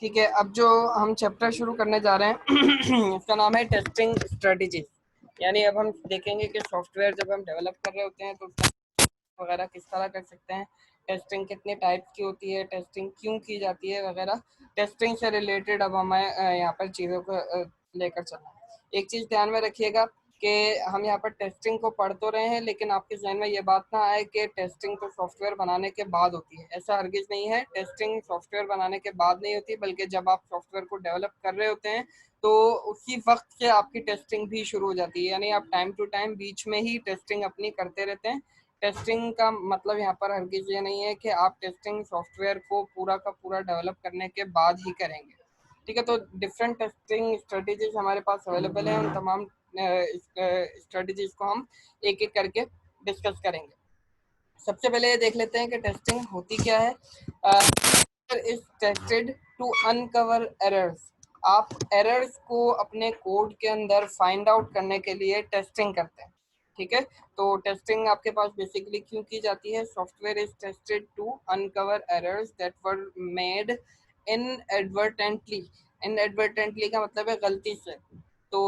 ठीक है, अब जो हम चैप्टर शुरू करने जा रहे हैं इसका नाम है टेस्टिंग स्ट्रेटजीज। यानी अब हम देखेंगे कि सॉफ्टवेयर जब हम डेवलप कर रहे होते हैं तो वगैरह किस तरह कर सकते हैं, टेस्टिंग कितने टाइप की होती है, टेस्टिंग क्यों की जाती है वगैरह। टेस्टिंग से रिलेटेड अब हमें यहाँ पर चीज़ों को लेकर चलना है। एक चीज़ ध्यान में रखिएगा कि हम यहाँ पर टेस्टिंग को पढ़ तो रहे हैं, लेकिन आपके जहन में ये बात ना आए कि टेस्टिंग तो सॉफ्टवेयर बनाने के बाद होती है। ऐसा हरगिज नहीं है, टेस्टिंग सॉफ्टवेयर बनाने के बाद नहीं होती, बल्कि जब आप सॉफ्टवेयर को डेवलप कर रहे होते हैं तो उसी वक्त से आपकी टेस्टिंग भी शुरू हो जाती है। यानी आप टाइम टू टाइम बीच में ही टेस्टिंग अपनी करते रहते हैं। टेस्टिंग का मतलब यहाँ पर हरगिज ये नहीं है कि आप टेस्टिंग सॉफ्टवेयर को पूरा का पूरा डेवलप करने के बाद ही करेंगे। ठीक है, तो डिफरेंट टेस्टिंग स्ट्रेटेजीज हमारे पास अवेलेबल हैं। उन तमाम स्ट्रेटेजीज को हम एक एक करके डिस्कस करेंगे। सबसे पहले ये देख लेते हैं कि टेस्टिंग होती क्या है। Is tested to uncover errors. आप एरर्स को अपने कोड के अंदर फाइंड आउट करने के लिए टेस्टिंग करते हैं। ठीक है, तो टेस्टिंग आपके पास बेसिकली क्यों की जाती है? Software is tested to uncover errors that were made inadvertently. Inadvertently का मतलब है गलती से। तो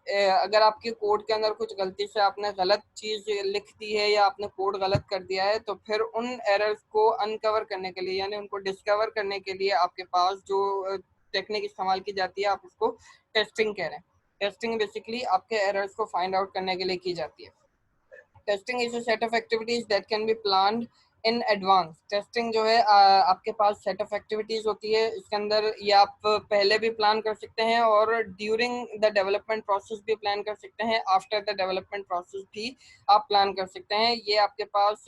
अगर आपके कोड के अंदर कुछ गलती से आपने गलत चीज लिख दी है या आपने कोड गलत कर दिया है, तो फिर उन एरर्स को अनकवर करने के लिए यानी उनको डिस्कवर करने के लिए आपके पास जो टेक्निक इस्तेमाल की जाती है, आप उसको टेस्टिंग कह रहे हैं। टेस्टिंग बेसिकली आपके एरर्स को फाइंड आउट करने के लिए की जाती है। Testing is a set of activities that can be planned in advance. Testing जो है आपके पास सेट ऑफ एक्टिविटीज होती है। इसके अंदर ये आप पहले भी प्लान कर सकते हैं और ड्यूरिंग द डेवलपमेंट प्रोसेस भी प्लान कर सकते हैं, आफ्टर द डेवलपमेंट प्रोसेस भी आप प्लान कर सकते हैं। ये आपके पास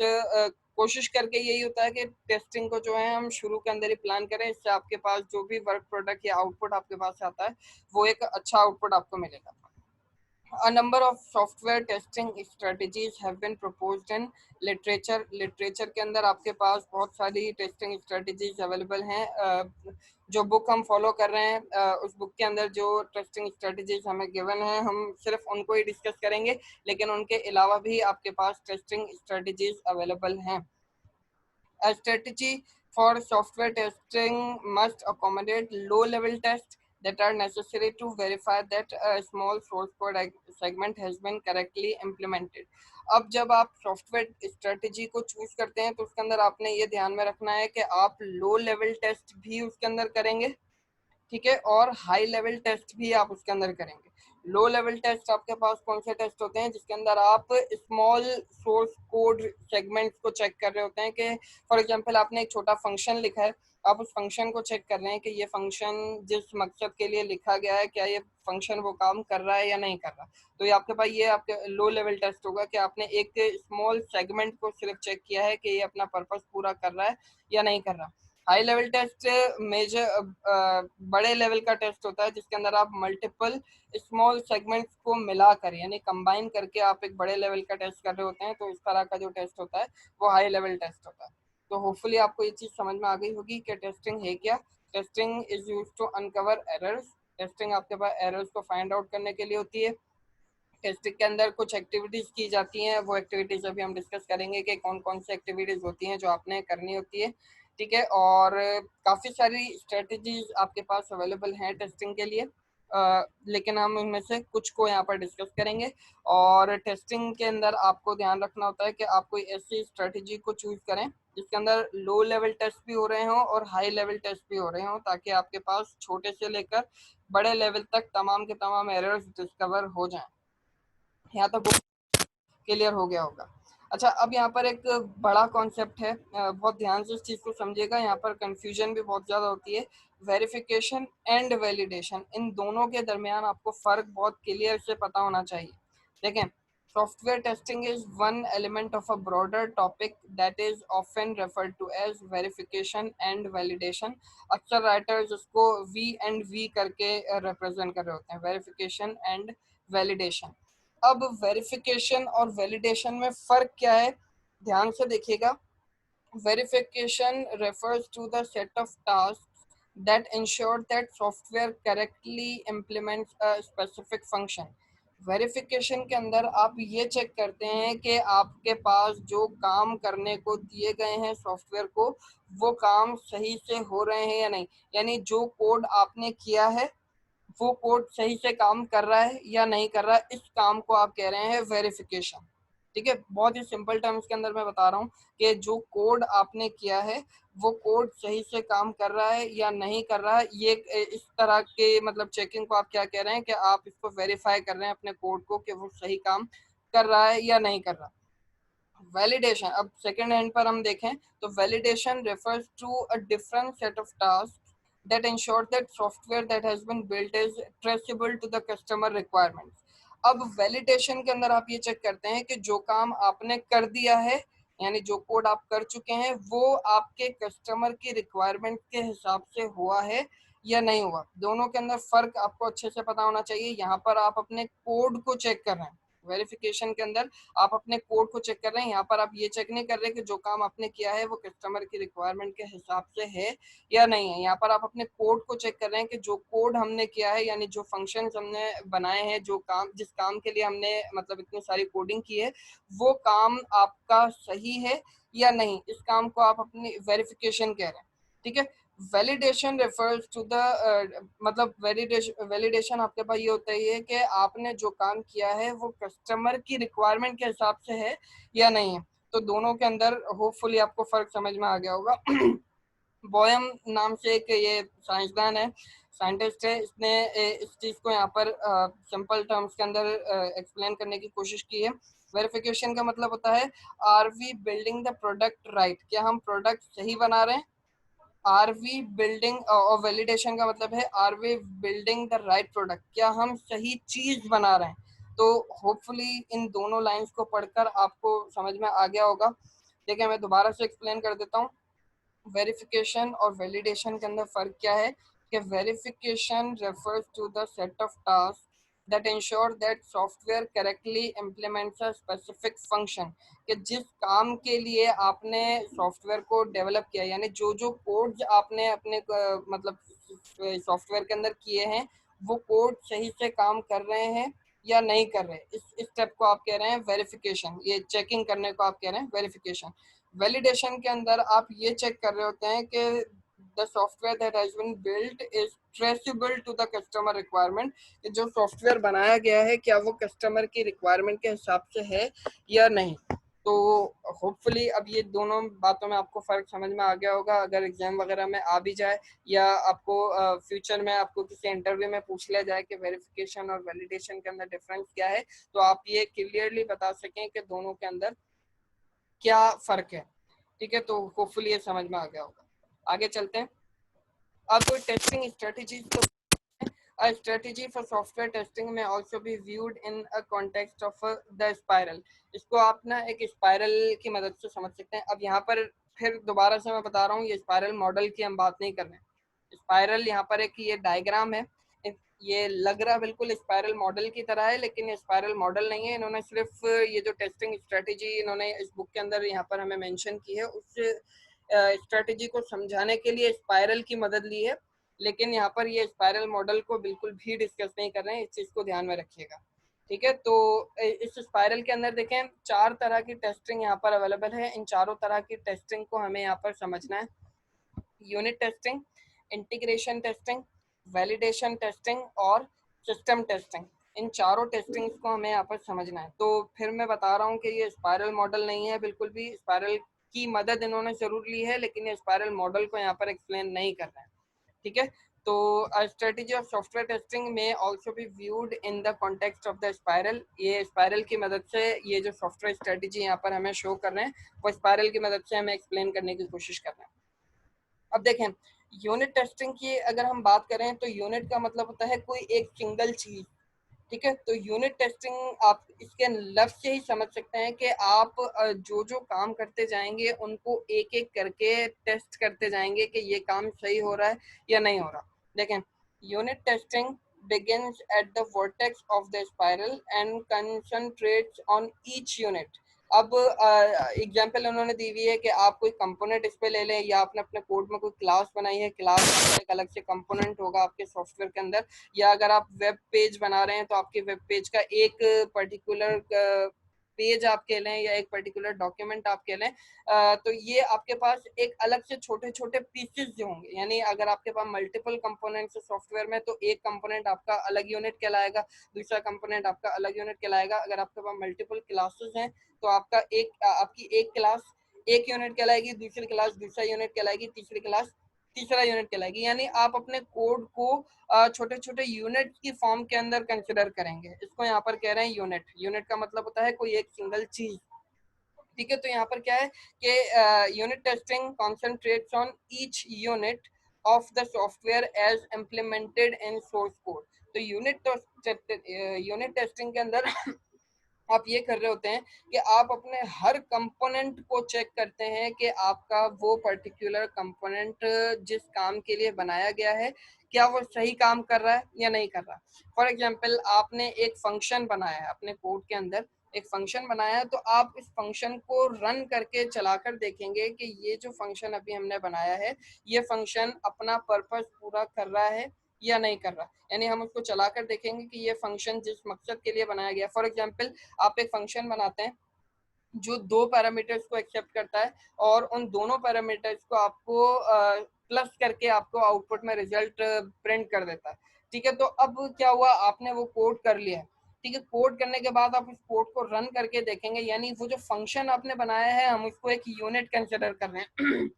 कोशिश करके यही होता है कि टेस्टिंग को जो है हम शुरू के अंदर ही प्लान करें। इससे आपके पास जो भी वर्क प्रोडक्ट या आउटपुट आपके पास आता है वो एक अच्छा आउटपुट आपको मिलेगा। A number of software testing strategies have been proposed in literature. Literature के अंदर आपके पास बहुत सारी testing strategies available हैं। जो बुक हम फॉलो कर रहे हैं उस बुक के अंदर जो टेस्टिंग स्ट्रेटजीज हमें गिवन है हम सिर्फ उनको ही डिस्कस करेंगे, लेकिन उनके अलावा भी आपके पास टेस्टिंग स्ट्रेटजीज अवेलेबल हैं। A strategy for software testing must accommodate low-level tests that are necessary to verify that a small source code segment has been correctly implemented. अब जब आप सॉफ्टवेयर स्ट्रेटजी को चूज करते हैं तो उसके अंदर आपने ये ध्यान में रखना है कि आप लो लेवल टेस्ट भी उसके अंदर करेंगे, ठीक है, और हाई लेवल टेस्ट भी आप उसके अंदर करेंगे। लो लेवल टेस्ट आपके पास कौन से टेस्ट होते हैं? जिसके अंदर आप स्मॉल सोर्स कोड सेगमेंट्स को चेक कर रहे होते हैं कि फॉर एग्जांपल आपने एक छोटा फंक्शन लिखा है, आप उस फंक्शन को चेक कर रहे हैं कि ये फंक्शन जिस मकसद के लिए लिखा गया है क्या ये फंक्शन वो काम कर रहा है या नहीं कर रहा। तो ये आपके पास ये आपके लो लेवल टेस्ट होगा कि आपने एक स्मॉल सेगमेंट को सिर्फ चेक किया है कि ये अपना पर्पस पूरा कर रहा है या नहीं कर रहा। हाई लेवल टेस्ट मेजर बड़े लेवल का टेस्ट होता है जिसके अंदर आप मल्टीपल स्मॉल सेगमेंट्स को मिलाकर यानी कंबाइन करके आप एक बड़े लेवल का टेस्ट कर रहे होते हैं। तो इस तरह का जो टेस्ट होता है वो हाई लेवल टेस्ट होता है। तो होपफुली आपको ये चीज समझ में आ गई होगी कि टेस्टिंग है क्या। Testing is used to uncover errors. Testing आपके पास एरर्स को फाइंड आउट करने के लिए होती है। टेस्टिंग के अंदर कुछ एक्टिविटीज की जाती हैं, वो एक्टिविटीज अभी हम डिस्कस करेंगे कि कौन कौन सी एक्टिविटीज होती हैं जो आपने करनी होती है। ठीक है, और काफ़ी सारी स्ट्रेटजीज आपके पास अवेलेबल हैं टेस्टिंग के लिए, लेकिन हम उनमें से कुछ को यहाँ पर डिस्कस करेंगे। और टेस्टिंग के अंदर आपको ध्यान रखना होता है कि आप कोई ऐसी स्ट्रेटजी को चूज करें जिसके अंदर लो लेवल टेस्ट भी हो रहे हों और हाई लेवल टेस्ट भी हो रहे हों, ताकि आपके पास छोटे से लेकर बड़े लेवल तक तमाम के तमाम एरर्स डिस्कवर हो जाएं। यहाँ तक क्लियर हो गया होगा। अच्छा, अब यहाँ पर एक बड़ा कॉन्सेप्ट है, बहुत ध्यान से इस चीज़ को समझिएगा, यहाँ पर कंफ्यूजन भी बहुत ज़्यादा होती है। वेरिफिकेशन एंड वैलिडेशन, इन दोनों के दरमियान आपको फ़र्क बहुत क्लियर से पता होना चाहिए। देखें, software testing is one element of a broader topic that is often referred to as verification and validation. अक्सर राइटर्स उसको वी करके रिप्रेजेंट कर रहे होते हैं, वेरिफिकेशन एंड वैलिडेशन। अब वेरिफिकेशन और वैलिडेशन में फर्क क्या है, ध्यान से देखिएगा। Verification refers to the set of tasks that ensure that software correctly implements a specific function. Verification के अंदर आप ये चेक करते हैं कि आपके पास जो काम करने को दिए गए हैं सॉफ्टवेयर को, वो काम सही से हो रहे हैं या नहीं, यानी जो कोड आपने किया है वो कोड सही से काम कर रहा है या नहीं कर रहा है, इस काम को आप कह रहे हैं वेरिफिकेशन। ठीक है, बहुत ही सिंपल टर्म्स के अंदर मैं बता रहा हूँ कि जो कोड आपने किया है वो कोड सही से काम कर रहा है या नहीं कर रहा है, ये इस तरह के मतलब चेकिंग को आप क्या कह रहे हैं कि आप इसको वेरीफाई कर रहे हैं अपने कोड को कि वो सही काम कर रहा है या नहीं कर रहा। वैलिडेशन, अब सेकेंड हैंड पर हम देखें तो validation refers to a different set of tasks that ensure that software that has been built is traceable to the customer requirements। अब वैलिडेशन के अंदर आप ये चेक करते हैं कि जो काम आपने कर दिया है, यानी जो कोड आप कर चुके हैं, वो आपके कस्टमर की रिक्वायरमेंट के हिसाब से हुआ है या नहीं हुआ। दोनों के अंदर फर्क आपको अच्छे से पता होना चाहिए। यहाँ पर आप अपने कोड को चेक कर रहे हैं, वेरिफिकेशन के अंदर आप अपने कोड को चेक कर रहे हैं। यहाँ पर आप ये चेक नहीं कर रहे कि जो काम आपने किया है वो कस्टमर की रिक्वायरमेंट के हिसाब से है या नहीं है। यहाँ पर आप अपने कोड को चेक कर रहे हैं कि जो कोड हमने किया है, यानी जो फंक्शंस हमने बनाए हैं, जो काम जिस काम के लिए हमने मतलब इतनी सारी कोडिंग की है, वो काम आपका सही है या नहीं, इस काम को आप अपनी वेरिफिकेशन कह रहे हैं। ठीक है, वैलिडेशन रेफर्स टू द मतलब वैलिडेशन आपके पास ये होता है कि आपने जो काम किया है वो कस्टमर की रिक्वायरमेंट के हिसाब से है या नहीं है। तो दोनों के अंदर होपफुली आपको फर्क समझ में आ गया होगा। बोयम नाम से एक ये साइंसदान है, साइंटिस्ट है, इसने इस चीज को यहाँ पर सिंपल टर्म्स के अंदर एक्सप्लेन करने की कोशिश की है। वेरिफिकेशन का मतलब होता है are we building the product right, क्या हम प्रोडक्ट सही बना रहे हैं। आर वी बिल्डिंग, और वैलिडेशन का मतलब है are we building the right product, क्या हम सही चीज बना रहे हैं। तो होपफुली इन दोनों लाइंस को पढ़कर आपको समझ में आ गया होगा। देखिए मैं दोबारा से एक्सप्लेन कर देता हूँ, वेरिफिकेशन और वैलिडेशन के अंदर फर्क क्या है कि verification refers to the set of task that ensure that software correctly implements a specific function, कि जिस काम के लिए आपने सॉफ्टवेयर को डेवलप किया, यानी जो जो कोड्स आपने अपने मतलब सॉफ्टवेयर के अंदर किए हैं वो कोड सही से काम कर रहे हैं या नहीं कर रहे, इस स्टेप को आप कह रहे हैं वेरिफिकेशन। ये चेकिंग करने को आप कह रहे हैं वेरिफिकेशन। वैलिडेशन के अंदर आप ये चेक कर रहे होते हैं कि the software that has been built is traceable to the customer requirement, कि जो सॉफ्टवेयर बनाया गया है क्या वो कस्टमर की रिक्वायरमेंट के हिसाब से है या नहीं। तो होपफुली अब ये दोनों बातों में आपको फर्क समझ में आ गया होगा। अगर एग्जाम वगैरह में आ भी जाए या आपको फ्यूचर में आपको किसी इंटरव्यू में पूछ लिया जाए कि वेरिफिकेशन और वैलिडेशन के अंदर डिफरेंस क्या है, तो आप ये क्लियरली बता सकें कि दोनों के अंदर क्या फर्क है। ठीक है, तो होपफुली ये समझ में आ गया होगा। आगे चलते हैं। अब टेस्टिंग स्ट्रेटेजी, तो a strategy for software testing may also be viewed in a context of the spiral। इसको आप ना एक स्पाइरल की मदद से समझ सकते हैं। अब यहाँ पर फिर दोबारा से मैं बता रहा हूँ, ये स्पाइरल मॉडल की हम बात नहीं कर रहे हैं। स्पाइरल यहाँ पर एक ये डायग्राम है, ये लग रहा बिल्कुल स्पाइरल मॉडल की तरह है, लेकिन ये स्पाइरल मॉडल नहीं है। इन्होंने सिर्फ ये जो टेस्टिंग स्ट्रेटेजी इन्होंने इस बुक के अंदर यहाँ पर हमें मेंशन की है, उस स्ट्रेटेजी को समझाने के लिए स्पाइरल की मदद ली है, लेकिन यहाँ पर ये स्पाइरल मॉडल को बिल्कुल भी डिस्कस नहीं कर रहे हैं, इस चीज को ध्यान में रखिएगा। ठीक है, तो इस स्पाइरल के अंदर देखें 4 तरह की टेस्टिंग यहाँ पर अवेलेबल है। इन चारों तरह की टेस्टिंग को हमें यहाँ पर समझना है। Unit testing, integration testing, validation testing और सिस्टम टेस्टिंग, इन चारों टेस्टिंग को हमें यहाँ पर समझना है। तो फिर मैं बता रहा हूँ कि ये स्पाइरल मॉडल नहीं है बिल्कुल भी, स्पाइरल की मदद इन्होंने जरूर ली है, लेकिन ये स्पाइरल मॉडल को यहाँ पर एक्सप्लेन नहीं कर रहे हैं। ठीक है, तो स्ट्रेटेजी ऑफ सॉफ्टवेयर टेस्टिंग में also be viewed in the context of the spiral. ये स्पाइरल की मदद से ये जो सॉफ्टवेयर स्ट्रेटेजी यहाँ पर हमें शो कर रहे हैं वो स्पाइरल की मदद से हमें एक्सप्लेन करने की कोशिश कर रहे हैं। अब देखें यूनिट टेस्टिंग की अगर हम बात करें तो यूनिट का मतलब होता है कोई एक सिंगल चीज। ठीक है, तो यूनिट टेस्टिंग आप इसके लफ्ज से ही समझ सकते हैं कि आप जो जो काम करते जाएंगे उनको एक एक करके टेस्ट करते जाएंगे कि ये काम सही हो रहा है या नहीं हो रहा। देखें, unit testing begins at the vertex of the spiral and concentrates on each unit। अब एग्जाम्पल उन्होंने दी हुई है कि आप कोई कंपोनेंट इस पे ले लें, या आपने अपने कोड में कोई क्लास बनाई है, क्लास का एक अलग से कंपोनेंट होगा आपके सॉफ्टवेयर के अंदर, या अगर आप वेब पेज बना रहे हैं तो आपके वेब पेज का एक पर्टिकुलर पेज आप कह लें या एक पर्टिकुलर डॉक्यूमेंट आप कह लें, तो ये आपके पास एक अलग से छोटे छोटे पीसेस जो होंगे, यानी अगर आपके पास मल्टीपल कंपोनेंट्स है सॉफ्टवेयर में तो एक कंपोनेंट आपका अलग यूनिट कहलाएगा, दूसरा कंपोनेंट आपका अलग यूनिट कहलाएगा। अगर आपके पास मल्टीपल क्लासेस हैं तो आपकी एक क्लास एक यूनिट कहलाएगी, दूसरी क्लास दूसरा यूनिट कहलाएगी, तीसरी क्लास तीसरा यूनिट कहलाएगी। यानी आप अपने कोड को छोटे छोटे यूनिट की फॉर्म के अंदर कंसिडर करेंगे। इसको यहाँ पर कह रहे हैं यूनिट। यूनिट का मतलब होता है कोई एक सिंगल चीज। ठीक है, तो यहाँ पर क्या है कि unit testing concentrates on each unit of the software as implemented in source code. तो यूनिट टेस्टिंग के अंदर आप ये कर रहे होते हैं कि आप अपने हर कंपोनेंट को चेक करते हैं कि आपका वो पर्टिकुलर कंपोनेंट जिस काम के लिए बनाया गया है क्या वो सही काम कर रहा है या नहीं कर रहा। फॉर एग्जांपल आपने एक फंक्शन बनाया है अपने कोड के अंदर, एक फंक्शन बनाया है, तो आप इस फंक्शन को रन करके चलाकर देखेंगे कि ये जो फंक्शन अभी हमने बनाया है ये फंक्शन अपना पर्पस पूरा कर रहा है या नहीं कर रहा। यानी हम उसको चलाकर देखेंगे कि ये फंक्शन जिस मकसद के लिए बनाया गया। फॉर एग्जांपल आप एक फंक्शन बनाते हैं जो दो पैरामीटर्स को एक्सेप्ट करता है और उन दोनों पैरामीटर्स को आपको प्लस करके आपको आउटपुट में रिजल्ट प्रिंट कर देता है। ठीक है, तो अब क्या हुआ, आपने वो कोड कर लिया है। ठीक है, कोड करने के बाद आप उस कोड को रन करके देखेंगे, यानी वो जो फंक्शन आपने बनाया है हम उसको एक यूनिट कंसिडर कर रहे हैं।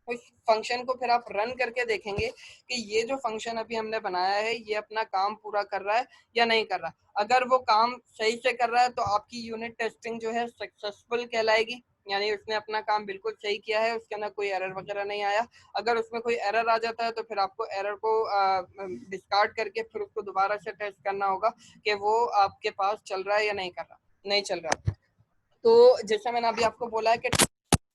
उस फंक्शन को फिर आप रन करके देखेंगे कि ये जो फंक्शन अभी हमने बनाया है ये अपना काम पूरा कर रहा है या नहीं कर रहा। अगर वो काम सही से कर रहा है तो आपकी यूनिट टेस्टिंग जो है सक्सेसफुल कहलाएगी, यानी उसने अपना काम बिल्कुल सही किया है, उसके अंदर कोई एरर वगैरह नहीं आया। अगर उसमें कोई एरर आ जाता है तो फिर आपको एरर को डिस्कार्ड करके फिर उसको दोबारा से टेस्ट करना होगा कि वो आपके पास चल रहा है या नहीं कर रहा, नहीं चल रहा। तो जैसा मैंने अभी आपको बोला है कि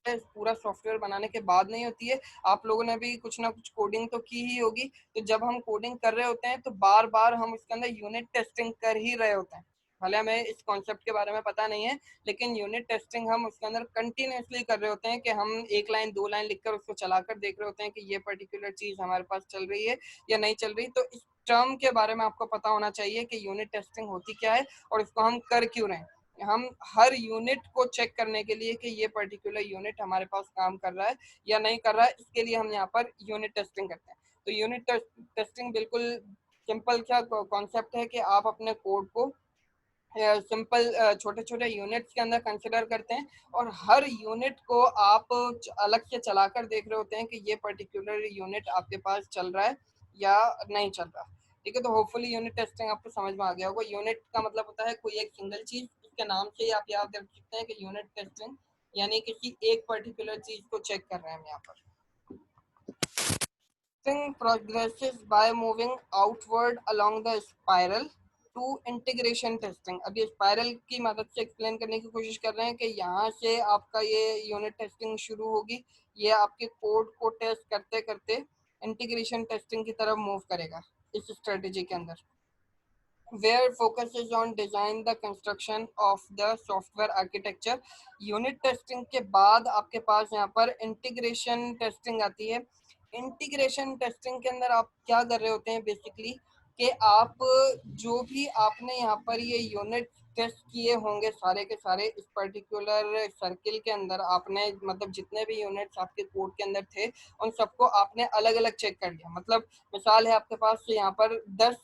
पूरा सॉफ्टवेयर बनाने के बाद नहीं होती है, आप लोगों ने भी कुछ ना कुछ कोडिंग तो की ही होगी। तो जब हम कोडिंग कर रहे होते हैं तो बार बार हम उसके अंदर यूनिट टेस्टिंग कर ही रहे होते हैं। भले हमें इस कॉन्सेप्ट के बारे में पता नहीं है, लेकिन यूनिट टेस्टिंग हम उसके अंदर कंटिन्यूसली कर रहे होते हैं कि हम एक लाइन दो लाइन लिखकर उसको चलाकर देख रहे होते हैं कि ये पर्टिकुलर चीज हमारे पास चल रही है या नहीं चल रही। तो इस टर्म के बारे में आपको पता होना चाहिए कि यूनिट टेस्टिंग होती क्या है और इसको हम कर क्यों रहे हैं। हम हर यूनिट को चेक करने के लिए कि ये पर्टिकुलर यूनिट हमारे पास काम कर रहा है या नहीं कर रहा है, इसके लिए हम यहाँ पर यूनिट टेस्टिंग करते हैं। तो यूनिट टेस्टिंग बिल्कुल सिंपल सा कॉन्सेप्ट है कि आप अपने कोड को सिंपल छोटे छोटे यूनिट्स के अंदर कंसिडर करते हैं और हर यूनिट को आप अलग से चलाकर देख रहे होते हैं कि ये पर्टिकुलर यूनिट आपके पास चल रहा है या नहीं चल रहा। ठीक है, तो होपफुली यूनिट टेस्टिंग आपको समझ में आ गया होगा। यूनिट का मतलब होता है कोई एक सिंगल चीज, इसके नाम से ही आप याद रख सकते हैं कि यूनिट टेस्टिंग यानी किसी एक पर्टिकुलर चीज को चेक कर रहे हैं हम यहाँ पर। Testing progresses by moving outward along the spiral to integration testing। अब ये स्पाइरल की मदद से एक्सप्लेन करने की कोशिश कर रहे हैं कि यहाँ से आपका ये यूनिट टेस्टिंग शुरू होगी, ये आपके कोड को टेस्ट करते करते इंटीग्रेशन टेस्टिंग की तरफ मूव करेगा इस स्ट्रेटेजी के अंदर। where focus is on design the construction of the software architecture। Unit testing के बाद आपके पास यहाँ पर इंटीग्रेशन टेस्टिंग आती है। इंटीग्रेशन टेस्टिंग के अंदर आप क्या कर रहे होते हैं बेसिकली कि आप जो भी आपने यहाँ पर ये यूनिट टेस्ट किए होंगे सारे के सारे इस पर्टिकुलर सर्किल के अंदर, आपने मतलब जितने भी यूनिट्स आपके कोड के अंदर थे उन सबको आपने अलग अलग चेक कर लिया। मतलब मिसाल है आपके पास यहाँ पर 10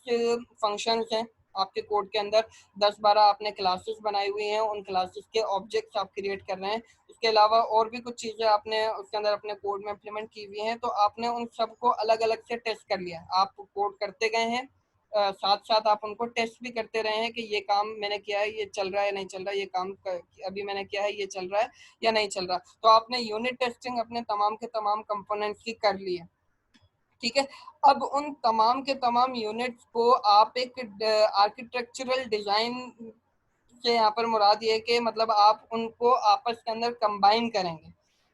फंक्शंस हैं आपके कोड के अंदर, 10-12 आपने क्लासेस बनाई हुई हैं, उन क्लासेस के ऑब्जेक्ट्स आप क्रिएट कर रहे हैं। इसके अलावा और भी कुछ चीज़ें आपने उसके अंदर अपने कोड में इम्प्लीमेंट की हुई हैं, तो आपने उन सबको अलग अलग से टेस्ट कर लिया। आप कोड करते गए हैं, साथ साथ आप उनको टेस्ट भी करते रहे हैं कि ये काम मैंने किया है ये चल रहा है नहीं चल रहा, ये काम अभी मैंने किया है ये चल रहा है या नहीं चल रहा। तो आपने यूनिट टेस्टिंग अपने तमाम के तमाम कंपोनेंट्स की कर ली है। ठीक है, अब उन तमाम के तमाम यूनिट्स को आप एक आर्किटेक्चरल डिजाइन से यहाँ पर मुराद ये कि मतलब आप उनको आपस के अंदर कंबाइन करेंगे।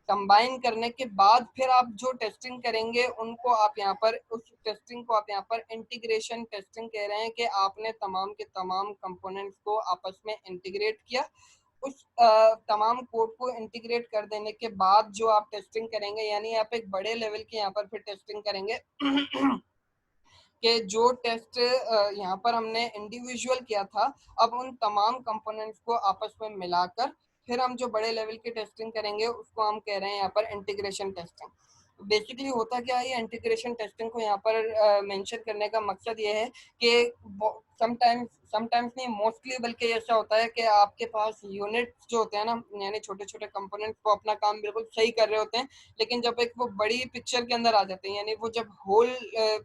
कंबाइन करने के बाद फिर आप जो टेस्टिंग करेंगे उनको आप यहाँ पर उस टेस्टिंग को आप यहाँ पर इंटीग्रेशन टेस्टिंग कह रहे हैं कि आपने तमाम के तमाम कंपोनेंट्स को आपस में इंटीग्रेट किया। उस तमाम कोड को इंटीग्रेट कर देने के बाद जो आप टेस्टिंग करेंगे, यानी आप एक बड़े लेवल की यहाँ पर फिर टेस्टिंग करेंगे कि जो टेस्ट यहाँ पर हमने इंडिविजुअल किया था, अब उन तमाम कंपोनेंट्स को आपस में मिलाकर फिर हम जो बड़े लेवल की टेस्टिंग करेंगे उसको हम कह रहे हैं यहाँ पर इंटीग्रेशन टेस्टिंग। बेसिकली होता क्या है, इंटीग्रेशन टेस्टिंग को यहाँ पर मेंशन करने का मकसद ये है कि समटाइम्स नहीं, मोस्टली बल्कि ऐसा होता है कि आपके पास यूनिट्स जो होते हैं ना, यानी छोटे छोटे कंपोनेंट्स वो अपना काम बिल्कुल सही कर रहे होते हैं, लेकिन जब एक वो बड़ी पिक्चर के अंदर आ जाते हैं, यानी वो जब होल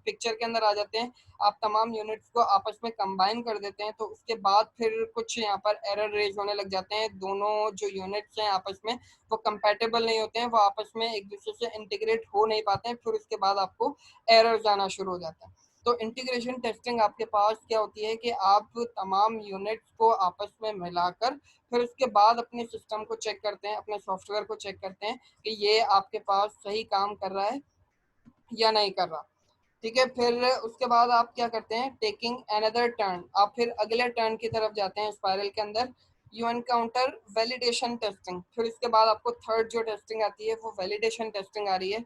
पिक्चर के अंदर आ जाते हैं, आप तमाम यूनिट्स को आपस में कंबाइन कर देते हैं, तो उसके बाद फिर कुछ यहाँ पर एरर रेज होने लग जाते हैं। दोनों जो यूनिट्स हैं आपस में वो कंपैटिबल नहीं होते हैं, वो आपस में एक दूसरे से इंटीग्रेट हो नहीं पाते हैं, फिर उसके बाद आपको एरर्स आना शुरू हो जाता है। तो इंटीग्रेशन टेस्टिंग आपके पास क्या होती है कि आप तमाम यूनिट्स को आपस में मिलाकर फिर उसके बाद अपने सिस्टम को चेक करते हैं, अपने सॉफ्टवेयर को चेक करते हैं कि ये आपके पास सही काम कर रहा है या नहीं कर रहा। ठीक है, फिर उसके बाद आप क्या करते हैं, टेकिंग अनदर टर्न, आप फिर अगले टर्न की तरफ जाते हैं स्पाइरल के अंदर। यू एनकाउंटर वैलिडेशन टेस्टिंग, फिर इसके बाद आपको थर्ड जो टेस्टिंग आती है वो वैलिडेशन टेस्टिंग आ रही है,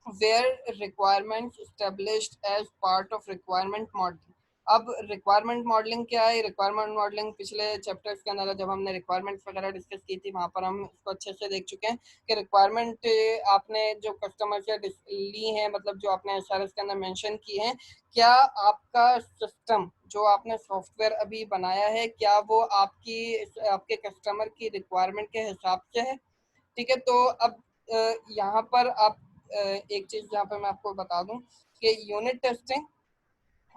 where requirements established as part of requirement modeling। अब रिक्वायरमेंट मॉडलिंग क्या है? रिक्वायरमेंट मॉडलिंग पिछले चैप्टर्स के अंदर जब हमने रिक्वायरमेंट्स वगैरह डिस्कस की थी, वहां पर हम इसको अच्छे से देख चुके हैं कि रिक्वायरमेंट आपने जो कस्टमर से ली है, मतलब जो आपने एसआरएस के अंदर मेंशन की है, क्या आपका सिस्टम जो आपने सॉफ्टवेयर अभी बनाया है, क्या वो आपके कस्टमर की रिक्वायरमेंट के हिसाब से है? ठीक है, तो अब यहाँ पर आप एक चीज यहाँ पे मैं आपको बता दूं कि यूनिट टेस्टिंग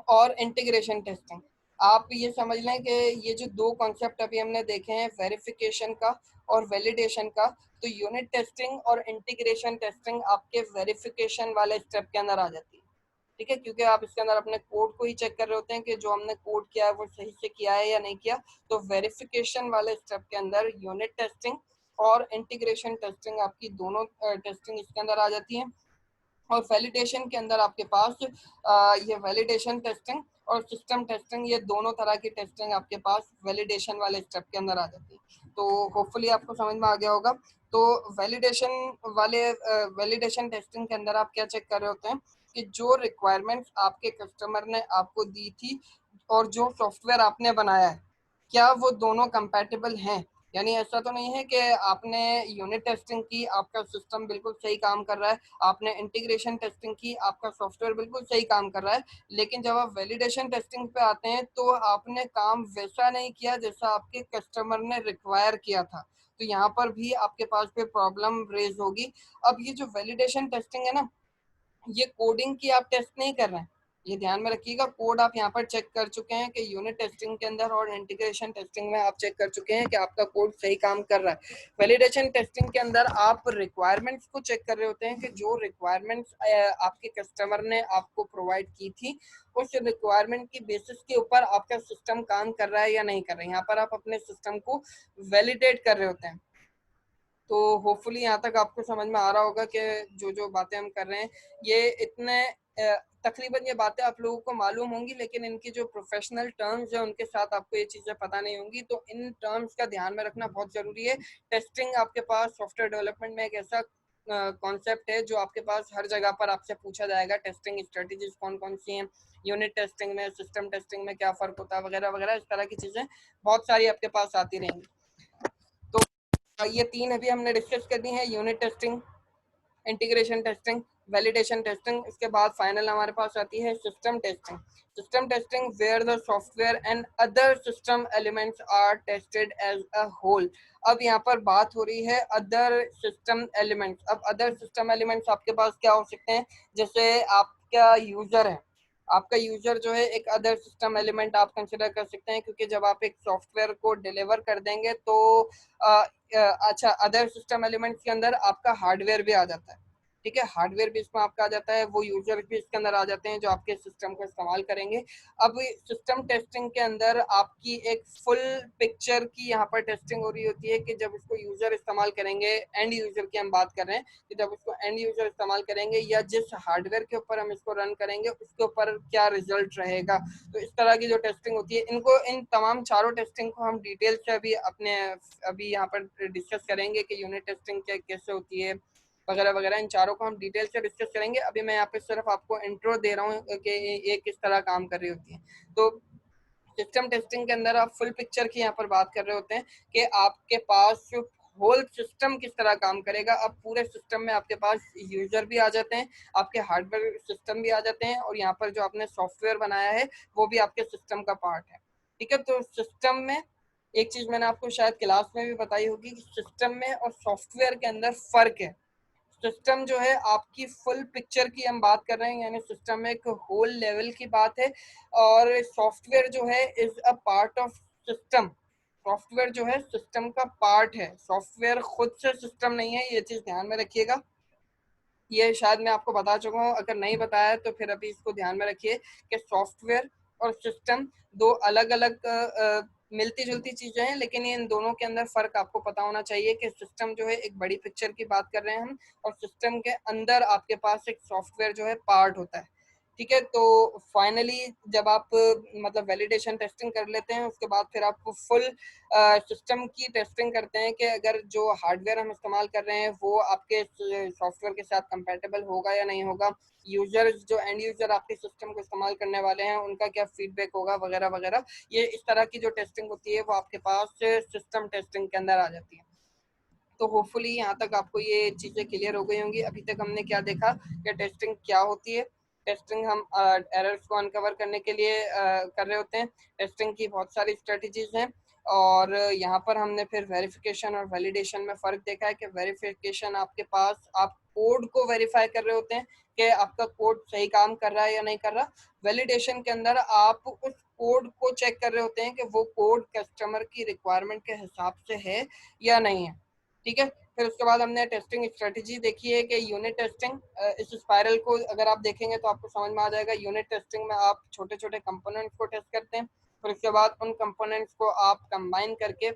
और इंटीग्रेशन टेस्टिंग, आप ये समझ लें कि ये जो दो कॉन्सेप्ट अभी हमने देखे हैं, वेरिफिकेशन का और वैलिडेशन का, तो यूनिट टेस्टिंग और इंटीग्रेशन टेस्टिंग आपके वेरिफिकेशन वाले स्टेप के अंदर आ जाती है। ठीक है, क्योंकि आप इसके अंदर अपने कोड को ही चेक कर रहे होते हैं कि जो हमने कोड किया है वो सही से किया है या नहीं किया। तो वेरिफिकेशन वाले स्टेप के अंदर यूनिट टेस्टिंग और इंटीग्रेशन टेस्टिंग, आपकी दोनों टेस्टिंग इसके अंदर आ जाती है। और वैलिडेशन के अंदर आपके पास ये वैलिडेशन टेस्टिंग और सिस्टम टेस्टिंग, ये दोनों तरह की टेस्टिंग आपके पास वैलिडेशन वाले स्टेप के अंदर आ जाती है। तो होपफुली आपको समझ में आ गया होगा। तो वैलिडेशन टेस्टिंग के अंदर आप क्या चेक कर रहे होते हैं कि जो रिक्वायरमेंट्स आपके कस्टमर ने आपको दी थी और जो सॉफ्टवेयर आपने बनाया है, क्या वो दोनों कंपैटिबल हैं। यानी ऐसा तो नहीं है कि आपने यूनिट टेस्टिंग की, आपका सिस्टम बिल्कुल सही काम कर रहा है, आपने इंटीग्रेशन टेस्टिंग की, आपका सॉफ्टवेयर बिल्कुल सही काम कर रहा है, लेकिन जब आप वैलिडेशन टेस्टिंग पे आते हैं तो आपने काम वैसा नहीं किया जैसा आपके कस्टमर ने रिक्वायर किया था, तो यहाँ पर भी आपके पास पे प्रॉब्लम रेज होगी। अब ये जो वैलिडेशन टेस्टिंग है ना, ये कोडिंग की आप टेस्ट नहीं कर रहे हैं, ये ध्यान में रखिएगा। कोड आप यहाँ पर चेक कर चुके हैं कि यूनिट टेस्टिंग के अंदर और इंटीग्रेशन टेस्टिंग में आप चेक कर चुके हैं कि आपका कोड सही काम कर रहा है। वैलिडेशन टेस्टिंग के अंदर आप रिक्वायरमेंट्स को चेक कर रहे होते हैं कि जो रिक्वायरमेंट्स आपके कस्टमर ने आपको प्रोवाइड की थी, उस रिक्वायरमेंट की बेसिस के ऊपर आपका सिस्टम काम कर रहा है या नहीं कर रहा है। यहाँ पर आप अपने सिस्टम को वैलिडेट कर रहे होते हैं। तो होपफुली यहाँ तक आपको समझ में आ रहा होगा कि जो जो बातें हम कर रहे हैं, ये इतने तकरीबन ये बातें आप लोगों को मालूम होंगी, लेकिन इनकी जो प्रोफेशनल टर्म्स है उनके साथ आपको ये चीज़ें पता नहीं होंगी, तो इन टर्म्स का ध्यान में रखना बहुत ज़रूरी है। टेस्टिंग आपके पास सॉफ्टवेयर डेवलपमेंट में एक ऐसा कॉन्सेप्ट है जो आपके पास हर जगह पर आपसे पूछा जाएगा। टेस्टिंग स्ट्रेटेजीज कौन कौन सी हैं, यूनिट टेस्टिंग में, सिस्टम टेस्टिंग में क्या फ़र्क होता है, वगैरह वगैरह, इस तरह की चीज़ें बहुत सारी आपके पास आती रहेंगी। तो ये तीन अभी हमने डिस्कस करनी है, unit testing, integration testing, validation testing. इसके बाद फाइनल हमारे पास आती है system testing. System testing where the software and other system elements are tested as a whole. अब यहाँ पर बात हो रही है अदर सिस्टम एलिमेंट्स। अब अदर सिस्टम एलिमेंट्स आपके पास क्या हो सकते हैं, जैसे आपका यूजर है, आपका यूजर जो है एक अदर सिस्टम एलिमेंट आप कंसिडर कर सकते हैं, क्योंकि जब आप एक सॉफ्टवेयर को डिलीवर कर देंगे तो अच्छा, अदर सिस्टम एलिमेंट्स के अंदर आपका हार्डवेयर भी आ जाता है। ठीक है, हार्डवेयर भी इसमें आपका आ जाता है, वो यूजर भी इसके अंदर आ जाते हैं जो आपके सिस्टम को इस्तेमाल करेंगे। अब सिस्टम टेस्टिंग के अंदर आपकी एक फुल पिक्चर की यहाँ पर टेस्टिंग हो रही होती है कि जब इसको यूजर इस्तेमाल करेंगे, एंड यूजर की हम बात कर रहे हैं कि जब इसको एंड यूजर इस्तेमाल करेंगे या जिस हार्डवेयर के ऊपर हम इसको रन करेंगे उसके ऊपर क्या रिजल्ट रहेगा। तो इस तरह की जो टेस्टिंग होती है, इनको इन तमाम चारों टेस्टिंग को हम डिटेल से अभी यहाँ पर डिस्कस करेंगे कि यूनिट टेस्टिंग कैसे होती है वगैरह वगैरह। इन चारों को हम डिटेल से डिस्कस करेंगे। अभी मैं यहाँ पे सिर्फ आपको इंट्रो दे रहा हूँ कि ये किस तरह काम कर रही होती है। तो सिस्टम टेस्टिंग के अंदर आप फुल पिक्चर की यहाँ पर बात कर रहे होते हैं कि आपके पास होल सिस्टम किस तरह काम करेगा। अब पूरे सिस्टम में आपके पास यूजर भी आ जाते हैं, आपके हार्डवेयर सिस्टम भी आ जाते हैं, और यहाँ पर जो आपने सॉफ्टवेयर बनाया है वो भी आपके सिस्टम का पार्ट है। ठीक है, तो सिस्टम में एक चीज मैंने आपको शायद क्लास में भी बताई होगी कि सिस्टम में और सॉफ्टवेयर के अंदर फर्क है। सिस्टम जो है आपकी फुल पिक्चर की हम बात कर रहे हैं, यानी सिस्टम में एक होल लेवल की बात है, और सॉफ्टवेयर जो है is a part of system. Software जो है सिस्टम का पार्ट है, सॉफ्टवेयर खुद से सिस्टम नहीं है, ये चीज ध्यान में रखिएगा। ये शायद मैं आपको बता चुका हूँ, अगर नहीं बताया तो फिर अभी इसको ध्यान में रखिए कि सॉफ्टवेयर और सिस्टम दो अलग अलग मिलती जुलती चीजें हैं, लेकिन इन दोनों के अंदर फर्क आपको पता होना चाहिए कि सिस्टम जो है एक बड़ी पिक्चर की बात कर रहे हैं हम, और सिस्टम के अंदर आपके पास एक सॉफ्टवेयर जो है पार्ट होता है। ठीक है, तो फाइनली जब आप मतलब वैलिडेशन टेस्टिंग कर लेते हैं, उसके बाद फिर आप फुल सिस्टम की टेस्टिंग करते हैं कि अगर जो हार्डवेयर हम इस्तेमाल कर रहे हैं वो आपके सॉफ्टवेयर के साथ कंपैटिबल होगा या नहीं होगा, यूजर्स जो एंड यूजर आपके सिस्टम को इस्तेमाल करने वाले हैं उनका क्या फीडबैक होगा वगैरह वगैरह। ये इस तरह की जो टेस्टिंग होती है वो आपके पास सिस्टम टेस्टिंग के अंदर आ जाती है। तो होपफुली यहाँ तक आपको ये चीज़ें क्लियर हो गई होंगी। अभी तक हमने क्या देखा कि टेस्टिंग क्या होती है। टेस्टिंग हम एरर्स को अनकवर करने के लिए कर रहे होते हैं। टेस्टिंग की बहुत सारी स्ट्रेटजीज हैं, और यहाँ पर हमने फिर वेरिफिकेशन और वैलिडेशन में फ़र्क देखा है कि वेरिफिकेशन आपके पास आप कोड को वेरीफाई कर रहे होते हैं कि आपका कोड सही काम कर रहा है या नहीं कर रहा। वैलिडेशन के अंदर आप उस कोड को चेक कर रहे होते हैं कि वो कोड कस्टमर की रिक्वायरमेंट के हिसाब से है या नहीं है। ठीक है, फिर उसके बाद हमने टेस्टिंग स्ट्रेटेजी देखी है कि यूनिट टेस्टिंग। इस स्पाइरल को अगर आप देखेंगे तो आपको समझ में आ जाएगा। यूनिट टेस्टिंग में आप छोटे छोटे कंपोनेंट्स को टेस्ट करते हैं, फिर उसके बाद उन कंपोनेंट्स को आप कंबाइन करके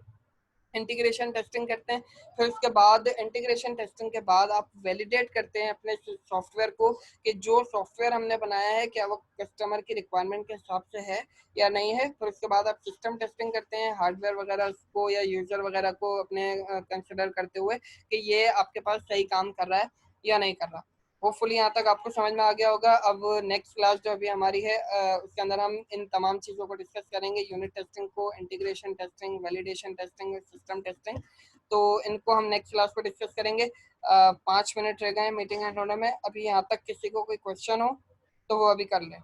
इंटीग्रेशन टेस्टिंग करते हैं। फिर उसके बाद इंटीग्रेशन टेस्टिंग के बाद आप वैलिडेट करते हैं अपने सॉफ्टवेयर को कि जो सॉफ्टवेयर हमने बनाया है क्या वो कस्टमर की रिक्वायरमेंट के हिसाब से है या नहीं है। फिर उसके बाद आप सिस्टम टेस्टिंग करते हैं हार्डवेयर वगैरह को या यूजर वगैरह को अपने कंसिडर करते हुए कि ये आपके पास सही काम कर रहा है या नहीं कर रहा। होपफुली यहाँ तक आपको समझ में आ गया होगा। अब नेक्स्ट क्लास जो अभी हमारी है उसके अंदर हम इन तमाम चीज़ों को डिस्कस करेंगे, यूनिट टेस्टिंग को, integration testing, validation testing, system testing. तो इनको हम नेक्स्ट क्लास को डिस्कस करेंगे। 5 मिनट रह गए मीटिंग एंड होने में। अभी यहाँ तक किसी को कोई क्वेश्चन हो तो वो अभी कर ले।